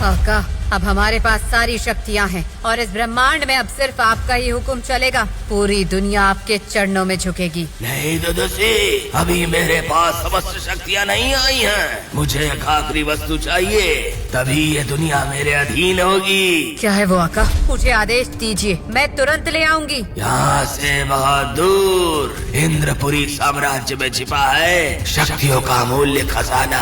आका, अब हमारे पास सारी शक्तियाँ हैं और इस ब्रह्मांड में अब सिर्फ आपका ही हुक्म चलेगा। पूरी दुनिया आपके चरणों में झुकेगी। नहीं दुदुसी, अभी मेरे पास समस्त शक्तियाँ नहीं आई हैं। मुझे एक आखिरी वस्तु चाहिए, तभी ये दुनिया मेरे अधीन होगी। क्या है वो आका? मुझे आदेश दीजिए, मैं तुरंत ले आऊंगी। यहाँ से बहुत दूर इंद्रपुरी साम्राज्य में छिपा है शक्तियों का अमूल्य खजाना।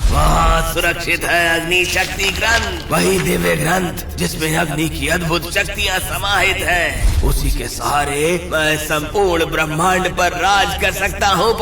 वहाँ सुरक्षित है अग्नि शक्ति ग्रंथ, वही दिव्य ग्रंथ जिसमें अग्नि की अद्भुत शक्तियाँ समाहित हैं। उसी के सहारे मैं संपूर्ण ब्रह्मांड पर राज कर सकता हूँ।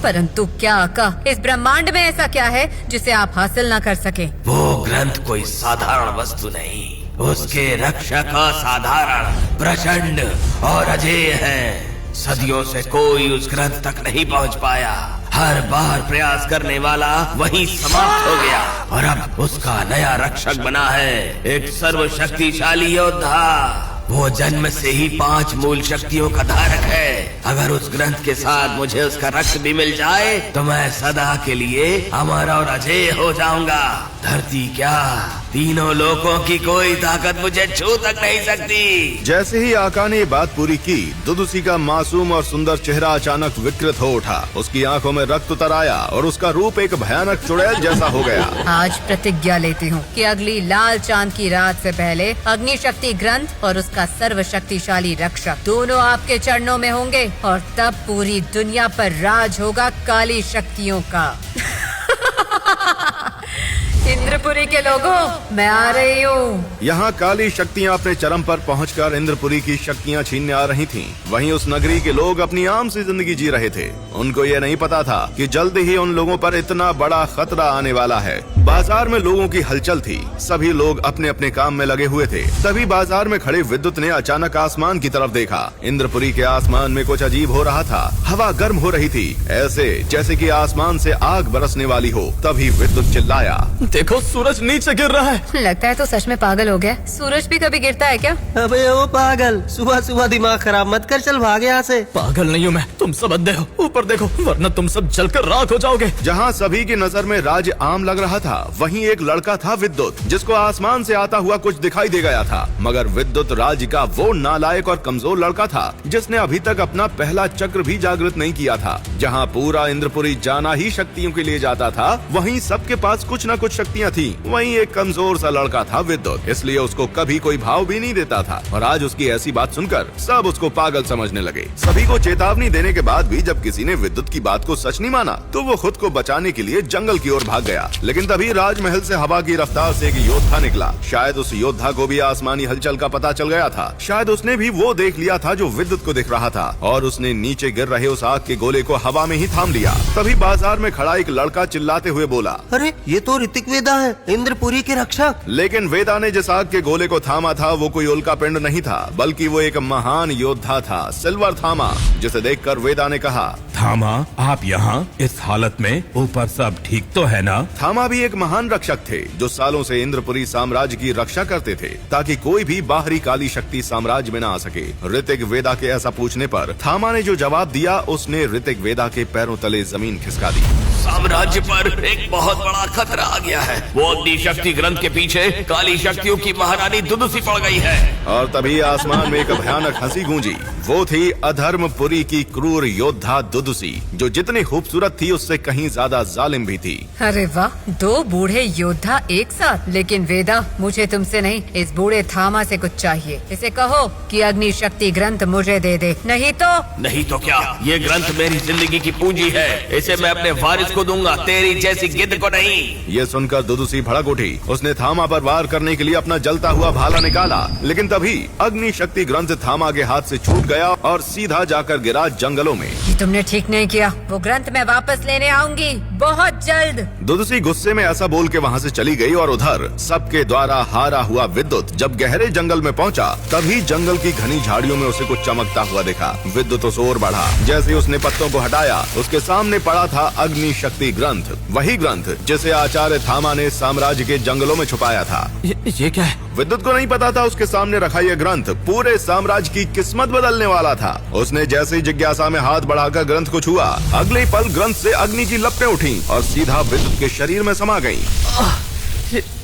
परंतु क्या आका, इस ब्रह्मांड में ऐसा क्या है जिसे आप हासिल न कर सके? वो ग्रंथ कोई साधारण वस्तु नहीं, उसके रक्षक असाधारण, प्रचंड और अजेय हैं। सदियों से कोई उस ग्रंथ तक नहीं पहुंच पाया। हर बार प्रयास करने वाला वहीं समाप्त हो गया और अब उसका नया रक्षक बना है एक सर्वशक्तिशाली योद्धा। वो जन्म से ही 5 मूल शक्तियों का धारक है। अगर उस ग्रंथ के साथ मुझे उसका रक्त भी मिल जाए तो मैं सदा के लिए अमर और अजेय हो जाऊंगा। धरती क्या, तीनों लोकों की कोई ताकत मुझे छू तक नहीं सकती। जैसे ही आका ने ये बात पूरी की, दुदुसी का मासूम और सुंदर चेहरा अचानक विकृत हो उठा। उसकी आंखों में रक्त उतर आया और उसका रूप एक भयानक चुड़ैल जैसा हो गया। आज प्रतिज्ञा लेती हूँ कि अगली लाल चांद की रात से पहले अग्नि शक्ति ग्रंथ और उसका सर्वशक्तिशाली रक्षक दोनों आपके चरणों में होंगे और तब पूरी दुनिया पर राज होगा काली शक्तियों का। इंद्रपुरी के लोगों, मैं आ रही हूँ। यहाँ काली शक्तियाँ अपने चरम पर पहुंचकर इंद्रपुरी की शक्तियाँ छीनने आ रही थीं। वहीं उस नगरी के लोग अपनी आम सी जिंदगी जी रहे थे। उनको ये नहीं पता था कि जल्द ही उन लोगों पर इतना बड़ा खतरा आने वाला है। बाजार में लोगों की हलचल थी, सभी लोग अपने अपने काम में लगे हुए थे। तभी बाजार में खड़े विद्युत ने अचानक आसमान की तरफ देखा। इंद्रपुरी के आसमान में कुछ अजीब हो रहा था। हवा गर्म हो रही थी, ऐसे जैसे कि आसमान से आग बरसने वाली हो। तभी विद्युत चिल्लाया, देखो सूरज नीचे गिर रहा है। लगता है तो सच में पागल हो गया। सूरज भी कभी गिरता है क्या? अबे ओ पागल, सुबह सुबह दिमाग खराब मत कर, चल भाग यहाँ से। पागल नहीं हूँ मैं, तुम सब अंधे हो। ऊपर देखो वरना तुम सब जलकर राख हो जाओगे। जहाँ सभी की नजर में राज आम लग रहा था, वहीं एक लड़का था विद्युत, जिसको आसमान से आता हुआ कुछ दिखाई दे गया था। मगर विद्युत राज का वो नालायक और कमजोर लड़का था जिसने अभी तक अपना पहला चक्र भी जागृत नहीं किया था। जहाँ पूरा इंद्रपुरी जाना ही शक्तियों के लिए जाता था, वहीं सबके पास कुछ न कुछ शक्तियाँ थी। वहीं एक कमजोर सा लड़का था विद्युत, इसलिए उसको कभी कोई भाव भी नहीं देता था। और आज उसकी ऐसी बात सुनकर सब उसको पागल समझने लगे। सभी को चेतावनी देने के बाद भी जब किसी ने विद्युत की बात को सच नहीं माना तो वो खुद को बचाने के लिए जंगल की ओर भाग गया। लेकिन तभी राजमहल से हवा की रफ्तार से एक योद्धा निकला। शायद उस योद्धा को भी आसमानी हलचल का पता चल गया था। शायद उसने भी वो देख लिया था जो विद्युत को दिख रहा था और उसने नीचे गिर रहे उस आग के गोले को हवा में ही थाम लिया। तभी बाजार में खड़ा एक लड़का चिल्लाते हुए बोला, अरे ये तो ऋतिक वेदा है, इंद्रपुरी के रक्षक। लेकिन वेदा ने जिस आग के गोले को थामा था वो कोई उल्का पिंड नहीं था, बल्कि वो एक महान योद्धा था, सिल्वर थामा, जिसे देखकर वेदा ने कहा, थामा, आप यहाँ इस हालत में? ऊपर सब ठीक तो है ना? थामा भी एक महान रक्षक थे जो सालों से इंद्रपुरी साम्राज्य की रक्षा करते थे ताकि कोई भी बाहरी काली शक्ति साम्राज्य में न आ सके। ऋतिक वेदा के ऐसा पूछने पर थामा ने जो जवाब दिया, उसने ऋतिक वेदा के पैरों तले जमीन खिसका दी। साम्राज्य पर एक बहुत बड़ा खतरा आ गया है। वो अग्नि शक्ति ग्रंथ के पीछे काली शक्तियों की महारानी दुदुसी पड़ गई है। और तभी आसमान में एक भयानक हंसी गूंजी। वो थी अधर्मपुरी की क्रूर योद्धा दुदुसी, जो जितनी खूबसूरत थी उससे कहीं ज्यादा जालिम भी थी। अरे वाह, 2 बूढ़े योद्धा एक साथ। लेकिन वेदा, मुझे तुमसे नहीं, इस बूढ़े थामा से कुछ चाहिए। इसे कहो कि अग्नि शक्ति ग्रंथ मुझे दे दे, नहीं तो क्या? ये ग्रंथ मेरी जिंदगी की पूंजी है, इसे मैं अपने वारिस को दूंगा, तेरी जैसी गिद्ध को नहीं। ये सुनकर दुदुसी भड़क उठी। उसने थामा पर वार करने के लिए अपना जलता हुआ भाला निकाला, लेकिन तभी अग्नि शक्ति ग्रंथ थामा के हाथ से छूट गया और सीधा जाकर गिरा जंगलों में। ये तुमने ठीक नहीं किया। वो ग्रंथ मैं वापस लेने आऊंगी बहुत जल्द। दुदुसी गुस्से में ऐसा बोल के वहाँ से चली गई और उधर सबके द्वारा हारा हुआ विद्युत जब गहरे जंगल में पहुँचा, तभी जंगल की घनी झाड़ियों में उसे कुछ चमकता हुआ देखा। विद्युत उस ओर बढ़ा। जैसे उसने पत्तों को हटाया, उसके सामने पड़ा था अग्नि शक्ति ग्रंथ, वही ग्रंथ जिसे आचार्य थामा ने साम्राज्य के जंगलों में छुपाया था। ये क्या है? विद्युत को नहीं पता था उसके सामने रखा यह ग्रंथ पूरे साम्राज्य की किस्मत बदलने वाला था। उसने जैसे ही जिज्ञासा में हाथ बढ़ाकर ग्रंथ को छुआ, अगले पल ग्रंथ से अग्नि की लपटें उठी और सीधा विद्युत के शरीर में समा गईं।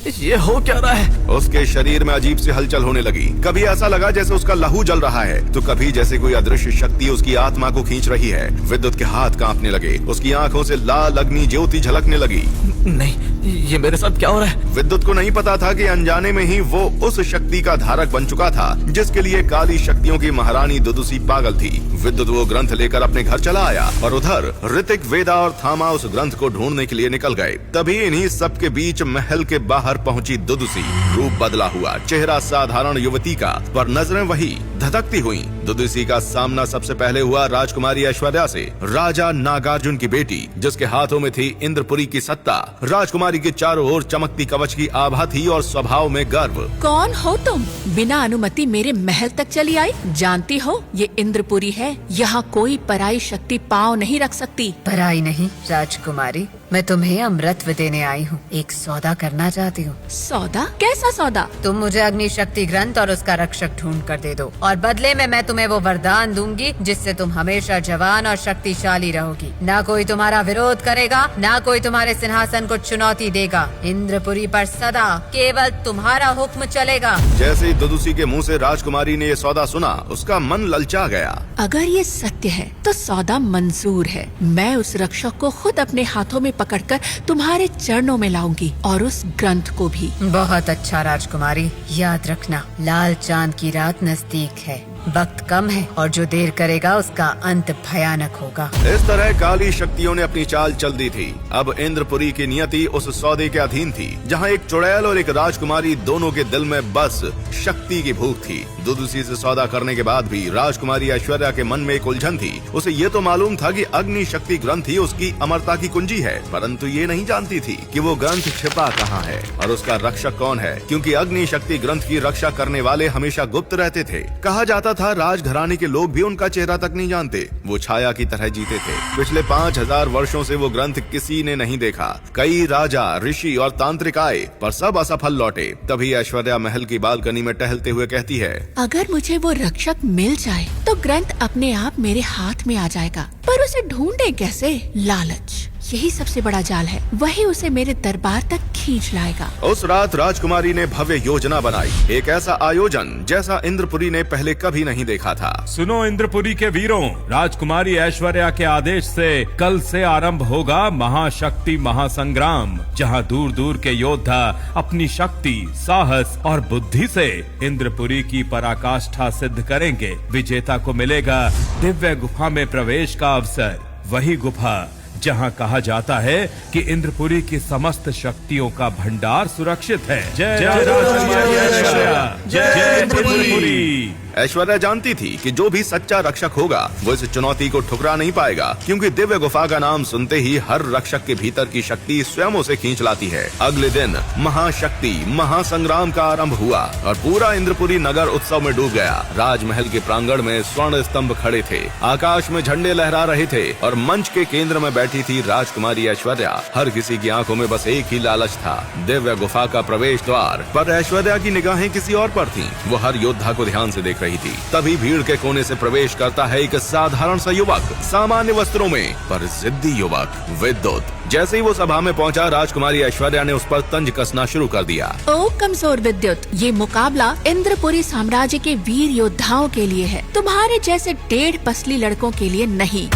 ये हो क्या रहा है? उसके शरीर में अजीब सी हलचल होने लगी। कभी ऐसा लगा जैसे उसका लहू जल रहा है, तो कभी जैसे कोई अदृश्य शक्ति उसकी आत्मा को खींच रही है। विद्युत के हाथ कांपने लगे, उसकी आंखों से लाल अग्नि ज्योति झलकने लगी। नहीं, ये मेरे साथ क्या हो रहा है? विद्युत को नहीं पता था कि अनजाने में ही वो उस शक्ति का धारक बन चुका था जिसके लिए काली शक्तियों की महारानी दुदुसी पागल थी। विद्युत वो ग्रंथ लेकर अपने घर चला आया और उधर ऋतिक, वेदा और थामा उस ग्रंथ को ढूंढने के लिए निकल गए। तभी इन्हीं सबके बीच महल के बाहर पहुंची दुदुसी। रूप बदला हुआ, चेहरा साधारण युवती का, पर नजरें वही धधकती हुई। दुदुसी का सामना सबसे पहले हुआ राजकुमारी ऐश्वर्या से, राजा नागार्जुन की बेटी, जिसके हाथों में थी इंद्रपुरी की सत्ता। राजकुमारी के चारों ओर चमकती कवच की आभा थी और स्वभाव में गर्व। कौन हो तुम? बिना अनुमति मेरे महल तक चली आई? जानती हो ये इंद्रपुरी है, यहाँ कोई पराई शक्ति पाँव नहीं रख सकती। पराई नहीं राजकुमारी, मैं तुम्हें अमृतत्व देने आई हूँ। एक सौदा करना चाहती हूँ। सौदा? कैसा सौदा? तुम मुझे अग्नि शक्ति ग्रंथ और उसका रक्षक ढूंढ कर दे दो, और बदले में मैं तुम्हें वो वरदान दूंगी जिससे तुम हमेशा जवान और शक्तिशाली रहोगी। ना कोई तुम्हारा विरोध करेगा, ना कोई तुम्हारे सिंहासन को चुनौती देगा। इंद्रपुरी पर सदा केवल तुम्हारा हुक्म चलेगा। जैसे ही दुदुसी के मुंह से राजकुमारी ने ये सौदा सुना, उसका मन ललचा गया। अगर ये सत्य है तो सौदा मंजूर है। मैं उस रक्षक को खुद अपने हाथों में पकड़कर तुम्हारे चरणों में लाऊंगी, और उस ग्रंथ को भी। बहुत अच्छा राजकुमारी, याद रखना लाल चांद की रात नजदीक है। वक्त कम है और जो देर करेगा उसका अंत भयानक होगा। इस तरह काली शक्तियों ने अपनी चाल चल दी थी। अब इंद्रपुरी की नियति उस सौदे के अधीन थी, जहां एक चुड़ैल और एक राजकुमारी दोनों के दिल में बस शक्ति की भूख थी। दुदुसी से सौदा करने के बाद भी राजकुमारी ऐश्वर्या के मन में एक उलझन थी। उसे ये तो मालूम था कि अग्नि शक्ति ग्रंथ ही उसकी अमरता की कुंजी है, परंतु ये नहीं जानती थी कि वो ग्रंथ छिपा कहाँ है और उसका रक्षक कौन है, क्योंकि अग्नि शक्ति ग्रंथ की रक्षा करने वाले हमेशा गुप्त रहते थे। कहा जाता था राजघराने के लोग भी उनका चेहरा तक नहीं जानते। वो छाया की तरह जीते थे। पिछले 5000 वर्षों से वो ग्रंथ किसी ने नहीं देखा। कई राजा, ऋषि और तांत्रिक आए, पर सब असफल लौटे। तभी ऐश्वर्या महल की बालकनी में टहलते हुए कहती है, अगर मुझे वो रक्षक मिल जाए तो ग्रंथ अपने आप मेरे हाथ में आ जाएगा, पर उसे ढूंढे कैसे? लालच यही सबसे बड़ा जाल है, वही उसे मेरे दरबार तक खींच लाएगा। उस रात राजकुमारी ने भव्य योजना बनाई, एक ऐसा आयोजन जैसा इंद्रपुरी ने पहले कभी नहीं देखा था। सुनो इंद्रपुरी के वीरों, राजकुमारी ऐश्वर्या के आदेश से कल से आरंभ होगा महाशक्ति महासंग्राम, जहां दूर दूर के योद्धा अपनी शक्ति, साहस और बुद्धि से इंद्रपुरी की पराकाष्ठा सिद्ध करेंगे। विजेता को मिलेगा दिव्य गुफा में प्रवेश का अवसर, वही गुफा जहां कहा जाता है कि इंद्रपुरी की समस्त शक्तियों का भंडार सुरक्षित है। जय राजकुमारी ऐश्वर्या, जय इंद्रपुरी। ऐश्वर्या जानती थी कि जो भी सच्चा रक्षक होगा वो इस चुनौती को ठुकरा नहीं पाएगा, क्योंकि दिव्य गुफा का नाम सुनते ही हर रक्षक के भीतर की शक्ति स्वयं उसे खींच लाती है। अगले दिन महाशक्ति महासंग्राम का आरंभ हुआ और पूरा इंद्रपुरी नगर उत्सव में डूब गया। राजमहल के प्रांगण में स्वर्ण स्तंभ खड़े थे, आकाश में झंडे लहरा रहे थे और मंच के केंद्र में बैठी थी राजकुमारी ऐश्वर्या। हर किसी की आंखों में बस एक ही लालच था, दिव्य गुफा का प्रवेश द्वार। पर ऐश्वर्या की निगाहें किसी और पर थीं। वो हर योद्धा को ध्यान से देख रही थी। तभी भीड़ के कोने से प्रवेश करता है एक साधारण सा युवक, सामान्य वस्त्रों में पर जिद्दी युवक, विद्युत। जैसे ही वो सभा में पहुंचा, राजकुमारी ऐश्वर्या ने उस पर तंज कसना शुरू कर दिया। ओ कमजोर विद्युत, ये मुकाबला इंद्रपुरी साम्राज्य के वीर योद्धाओं के लिए है, तुम्हारे जैसे 1.5 पसली लड़कों के लिए नहीं।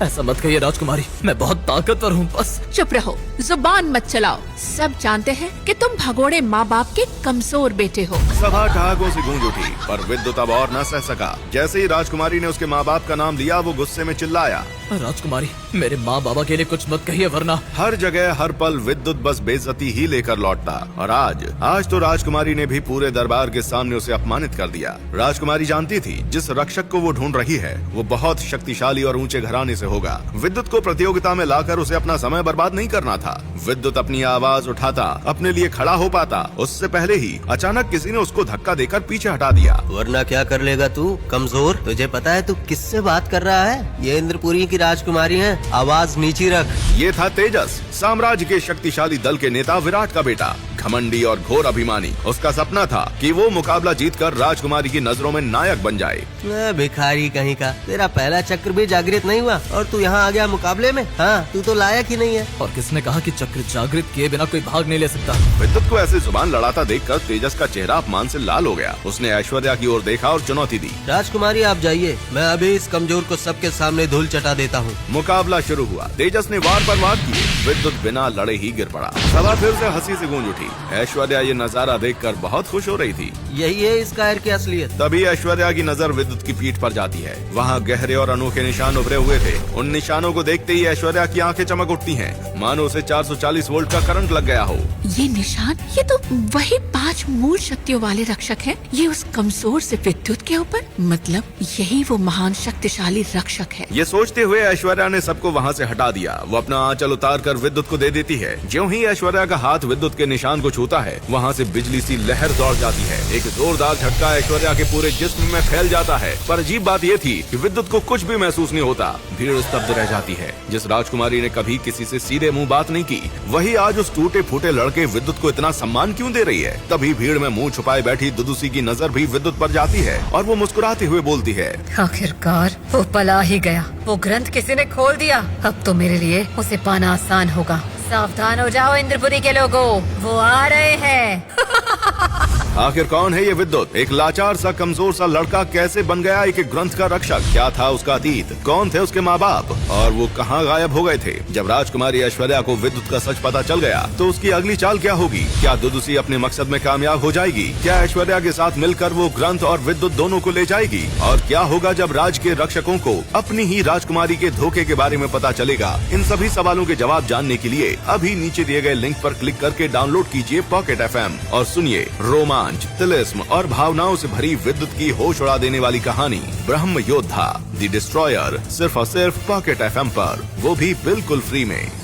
ऐसा मत कहिए राजकुमारी, मैं बहुत ताकतवर हूँ। बस चुप रहो, जुबान मत चलाओ। सब जानते हैं कि तुम भगोड़े माँ बाप के कमजोर बेटे हो। सभा ठहाकों से गूंज उठी, पर विद्युत अब और न सह सका। जैसे ही राजकुमारी ने उसके माँ बाप का नाम लिया, वो गुस्से में चिल्लाया, राजकुमारी, मेरे माँ बाबा के लिए कुछ मत कहिए, वरना। हर जगह हर पल विद्युत बस बेइज्जती ही लेकर लौटता। और आज तो राजकुमारी ने भी पूरे दरबार के सामने उसे अपमानित कर दिया। राजकुमारी जानती थी जिस रक्षक को वो ढूंढ रही है वो बहुत शक्तिशाली और ऊंचे घराने से होगा। विद्युत को प्रतियोगिता में लाकर उसे अपना समय बर्बाद नहीं करना था। विद्युत अपनी आवाज उठाता, अपने लिए खड़ा हो पाता, उससे पहले ही अचानक किसी ने उसको धक्का देकर पीछे हटा दिया। वरना क्या कर लेगा तू, कमजोर? तुझे पता है तू किससे बात कर रहा है? ये इंद्रपुरी की राजकुमारी है, आवाज नीची रख। ये था तेजस, साम्राज्य के शक्तिशाली दल के नेता विराट का बेटा। घमंडी और घोर अभिमानी। उसका सपना था कि वो मुकाबला जीतकर राजकुमारी की नजरों में नायक बन जाए। भिखारी कहीं का, तेरा पहला चक्र भी जागृत नहीं हुआ और तू यहाँ आ गया मुकाबले में। हाँ, तू तो लायक ही नहीं है। और किसने कहा कि चक्र जागृत किए बिना कोई भाग नहीं ले सकता? विद्युत को ऐसे जुबान लड़ाता देखकर तेजस का चेहरा अपमान से लाल हो गया। उसने ऐश्वर्या की ओर देखा और चुनौती दी। राजकुमारी आप जाइए, मैं अभी इस कमजोर को सबके सामने धूल चटा देता हूँ। मुकाबला शुरू हुआ। तेजस ने वार पर वार किए। विद्युत बिना लड़े ही गिर पड़ा। सभा फिर से हंसी से गूंज उठी। ऐश्वर्या ये नजारा देखकर बहुत खुश हो रही थी। यही है इस कायर की असलियत। तभी ऐश्वर्या की नजर विद्युत की पीठ पर जाती है। वहाँ गहरे और अनोखे निशान उभरे हुए थे। उन निशानों को देखते ही ऐश्वर्या की आंखें चमक उठती हैं, मानो उसे 440 वोल्ट का करंट लग गया हो। ये निशान, ये तो वही 5 मूल शक्तियों वाले रक्षक हैं। ये उस कमजोर से विद्युत के ऊपर, मतलब यही वो महान शक्तिशाली रक्षक है। ये सोचते हुए ऐश्वर्या ने सबको वहाँ से हटा दिया। वो अपना आंचल उतार कर विद्युत को दे देती है। ज्यों ही ऐश्वर्या का हाथ विद्युत के निशान को छूता है, वहाँ से बिजली सी लहर दौड़ जाती है। एक जोरदार झटका ऐश्वर्या के पूरे जिस्म में फैल जाता है। पर अजीब बात ये थी कि विद्युत को कुछ भी महसूस नहीं होता। भीड़ स्तब्ध रह जाती है। जिस राजकुमारी ने कभी किसी से सीधे मुंह बात नहीं की, वही आज उस टूटे फूटे लड़के विद्युत को इतना सम्मान क्यों दे रही है? तभी भीड़ में मुंह छुपाए बैठी दुदुसी की नजर भी विद्युत पर जाती है और वो मुस्कुराते हुए बोलती है, आखिरकार वो पला ही गया। वो ग्रंथ किसी ने खोल दिया। अब तो मेरे लिए उसे पाना आसान होगा। सावधान हो जाओ इंद्रपुरी के लोगों, वो आ रहे हैं। आखिर कौन है ये विद्युत? एक लाचार सा कमजोर सा लड़का कैसे बन गया एक ग्रंथ का रक्षक? क्या था उसका अतीत? कौन थे उसके माँ बाप? और वो कहाँ गायब हो गए थे? जब राजकुमारी ऐश्वर्या को विद्युत का सच पता चल गया तो उसकी अगली चाल क्या होगी? क्या दुदुसी अपने मकसद में कामयाब हो जाएगी? क्या ऐश्वर्या के साथ मिलकर वो ग्रंथ और विद्युत दोनों को ले जाएगी? और क्या होगा जब राज के रक्षकों को अपनी ही राजकुमारी के धोखे के बारे में पता चलेगा? इन सभी सवालों के जवाब जानने के लिए अभी नीचे दिए गए लिंक पर क्लिक करके डाउनलोड कीजिए पॉकेट FM और सुनिए रोमांच, तिलिस्म और भावनाओं से भरी विद्युत की होश उड़ा देने वाली कहानी ब्रह्म योद्धा द डिस्ट्रॉयर, सिर्फ और सिर्फ पॉकेट FM पर, वो भी बिल्कुल फ्री में।